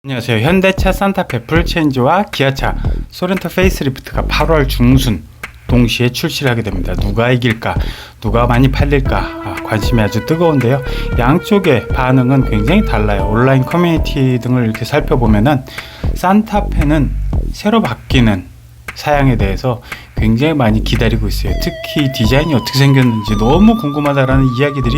안녕하세요. 현대차 산타페 풀체인지와 기아차 소렌토 페이스리프트가 8월 중순 동시에 출시를 하게 됩니다. 누가 이길까? 누가 많이 팔릴까? 관심이 아주 뜨거운데요. 양쪽의 반응은 굉장히 달라요. 온라인 커뮤니티 등을 이렇게 살펴보면은 산타페는 새로 바뀌는 사양에 대해서 굉장히 많이 기다리고 있어요. 특히 디자인이 어떻게 생겼는지 너무 궁금하다라는 이야기들이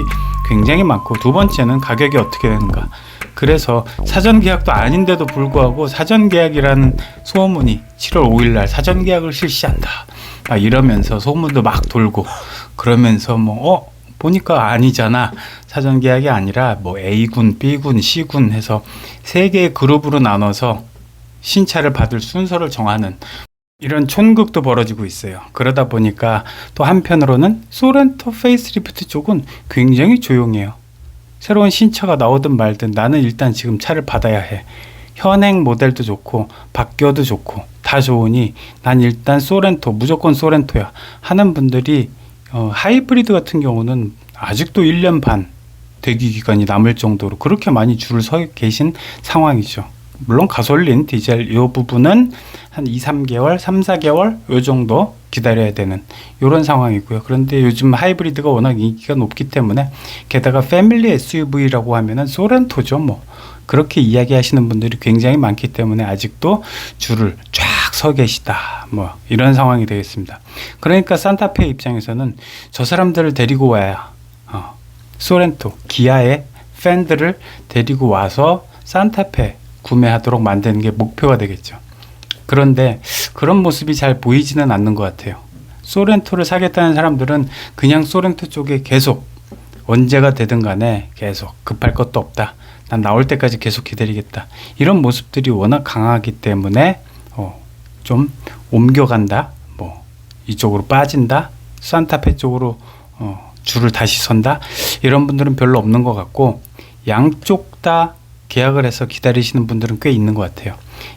굉장히 많고, 두 번째는 가격이 어떻게 되는가. 그래서 사전 계약도 아닌데도 불구하고 사전 계약이라는 소문이 7월 5일날 사전 계약을 실시한다 이러면서 소문도 막 돌고, 그러면서 보니까 아니잖아. 사전 계약이 아니라 A군, B군, C군 해서 3개의 그룹으로 나눠서 신차를 받을 순서를 정하는 이런 촌극도 벌어지고 있어요. 그러다 보니까 또 한편으로는 소렌토 페이스리프트 쪽은 굉장히 조용해요. 새로운 신차가 나오든 말든 나는 일단 지금 차를 받아야 해. 현행 모델도 좋고 바뀌어도 좋고 다 좋으니 난 일단 소렌토, 무조건 소렌토야 하는 분들이 하이브리드 같은 경우는 아직도 1년 반 대기 기간이 남을 정도로 그렇게 많이 줄을 서 계신 상황이죠. 물론 가솔린, 디젤 이 부분은 한 2, 3개월, 3, 4개월 요 정도 기다려야 되는 이런 상황이고요. 그런데 요즘 하이브리드가 워낙 인기가 높기 때문에, 게다가 패밀리 SUV라고 하면은 소렌토죠. 그렇게 이야기하시는 분들이 굉장히 많기 때문에 아직도 줄을 쫙 서 계시다 이런 상황이 되겠습니다. 그러니까 산타페 입장에서는 저 사람들을 데리고 와야 소렌토, 기아의 팬들을 데리고 와서 산타페 구매하도록 만드는 게 목표가 되겠죠. 그런데 그런 모습이 잘 보이지는 않는 것 같아요. 소렌토를 사겠다는 사람들은 그냥 소렌토 쪽에 계속 언제가 되든 간에 계속 급할 것도 없다, 난 나올 때까지 계속 기다리겠다, 이런 모습들이 워낙 강하기 때문에 좀 옮겨간다, 이쪽으로 빠진다, 산타페 쪽으로 줄을 다시 선다, 이런 분들은 별로 없는 것 같고, 양쪽 다 계약을 해서 기다리시는 분들은 꽤 있는 것 같아요.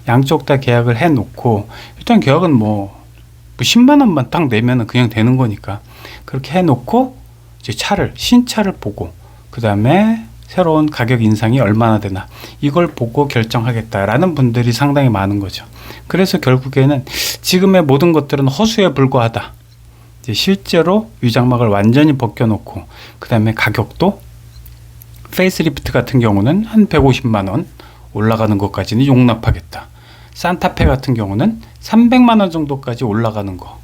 양쪽 다 계약을 해놓고, 일단 계약은 10만 원만 딱 내면은 그냥 되는 거니까 그렇게 해놓고 이제 신차를 보고, 그 다음에 새로운 가격 인상이 얼마나 되나 이걸 보고 결정하겠다라는 분들이 상당히 많은 거죠. 그래서 결국에는 지금의 모든 것들은 허수에 불과하다. 이제 실제로 위장막을 완전히 벗겨놓고, 그 다음에 가격도 페이스리프트 같은 경우는 한 150만 원 올라가는 것까지는 용납하겠다. 산타페 같은 경우는 300만 원 정도까지 올라가는 거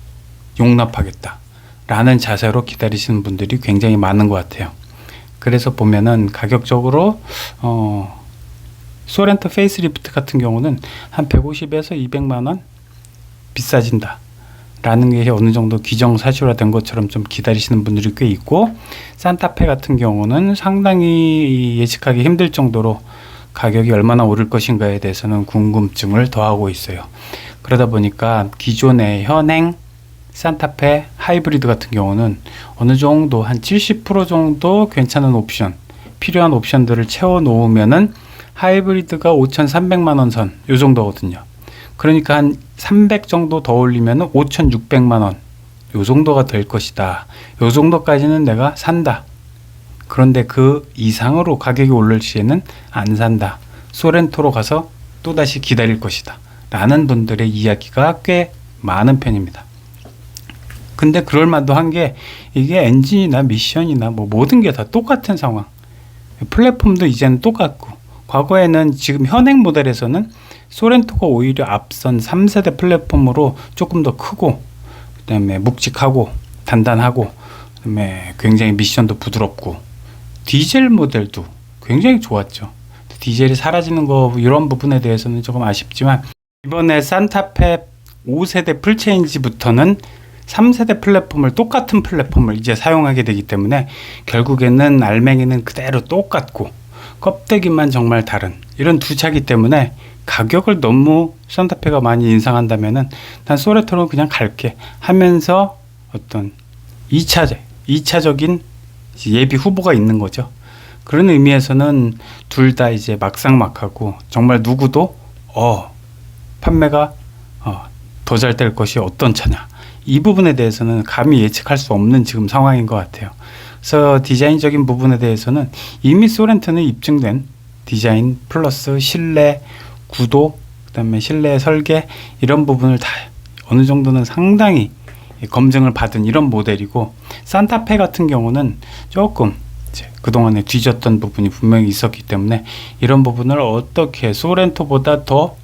용납하겠다 라는 자세로 기다리시는 분들이 굉장히 많은 것 같아요. 그래서 보면은 가격적으로 소렌토 페이스리프트 같은 경우는 한 150에서 200만 원 비싸진다 라는 게 어느 정도 기정사실화된 것처럼 좀 기다리시는 분들이 꽤 있고, 산타페 같은 경우는 상당히 예측하기 힘들 정도로 가격이 얼마나 오를 것인가에 대해서는 궁금증을 더하고 있어요. 그러다 보니까 기존의 현행 산타페 하이브리드 같은 경우는 어느 정도 한 70% 정도 괜찮은 옵션, 필요한 옵션들을 채워 놓으면은 하이브리드가 5,300만 원 선 요 정도거든요. 그러니까 한 300 정도 더 올리면 5,600만 원 요 정도가 될 것이다. 요 정도까지는 내가 산다. 그런데 그 이상으로 가격이 오를 시에는 안 산다. 소렌토로 가서 또다시 기다릴 것이다 라는 분들의 이야기가 꽤 많은 편입니다. 근데 그럴만도 한 게, 이게 엔진이나 미션이나 모든 게 다 똑같은 상황. 플랫폼도 이제는 똑같고, 과거에는 지금 현행 모델에서는 소렌토가 오히려 앞선 3세대 플랫폼으로 조금 더 크고, 그 다음에 묵직하고 단단하고, 그 다음에 굉장히 미션도 부드럽고, 디젤 모델도 굉장히 좋았죠. 디젤이 사라지는 거 이런 부분에 대해서는 조금 아쉽지만, 이번에 산타페 5세대 풀체인지부터는 3세대 플랫폼을, 똑같은 플랫폼을 이제 사용하게 되기 때문에 결국에는 알맹이는 그대로 똑같고 껍데기만 정말 다른 이런 두 차기 때문에, 가격을 너무 산타페가 많이 인상한다면은 난 소렌토는 그냥 갈게 하면서 어떤 2차적인 예비 후보가 있는 거죠. 그런 의미에서는 둘 다 이제 막상막하고, 정말 누구도 판매가 더 잘 될 것이 어떤 차냐, 이 부분에 대해서는 감히 예측할 수 없는 지금 상황인 것 같아요. 그래서 디자인적인 부분에 대해서는 이미 소렌토는 입증된 디자인 플러스 실내 구도, 그다음에 실내 설계 이런 부분을 다 어느 정도는 상당히 검증을 받은 이런 모델이고, 산타페 같은 경우는 조금 이제 그동안에 뒤졌던 부분이 분명히 있었기 때문에 이런 부분을 어떻게 소렌토보다 더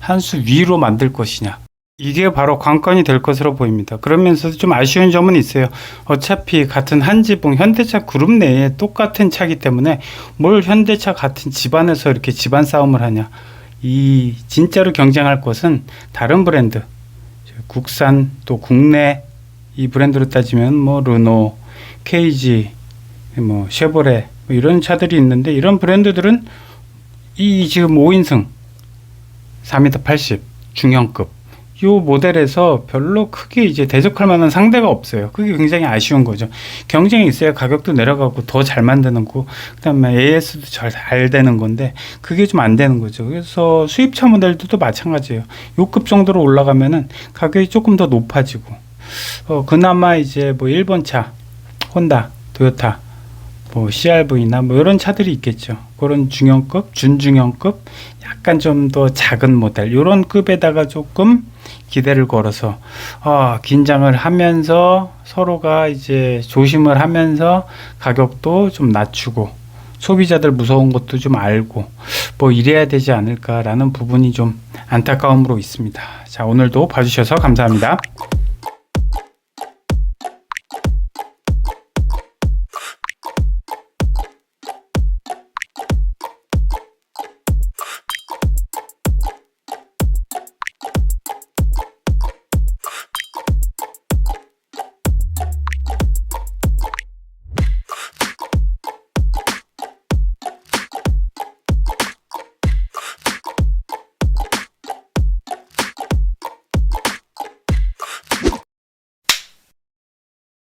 한 수 위로 만들 것이냐, 이게 바로 관건이 될 것으로 보입니다. 그러면서도 좀 아쉬운 점은 있어요. 어차피 같은 한 지붕 현대차 그룹 내에 똑같은 차기 때문에 뭘 현대차 같은 집안에서 이렇게 집안 싸움을 하냐. 이 진짜로 경쟁할 것은 다른 브랜드, 국산 또 국내 이 브랜드로 따지면 뭐 르노, KG, 뭐 쉐보레 뭐 이런 차들이 있는데, 이런 브랜드들은 이 지금 5인승 4m 80 중형급 요 모델에서 별로 크게 이제 대적할 만한 상대가 없어요. 그게 굉장히 아쉬운 거죠. 경쟁이 있어야 가격도 내려가고 더 잘 만드는 거, 그다음에 AS도 잘 되는 건데 그게 좀 안 되는 거죠. 그래서 수입차 모델들도 마찬가지예요. 요 급 정도로 올라가면은 가격이 조금 더 높아지고, 그나마 이제 뭐 일본차, 혼다, 토요타, 뭐 CRV나 뭐 이런 차들이 있겠죠. 그런 중형급, 준중형급, 약간 좀 더 작은 모델 이런 급에다가 조금 기대를 걸어서 긴장을 하면서 서로가 이제 조심을 하면서 가격도 좀 낮추고 소비자들 무서운 것도 좀 알고 뭐 이래야 되지 않을까라는 부분이 좀 안타까움으로 있습니다. 자, 오늘도 봐주셔서 감사합니다.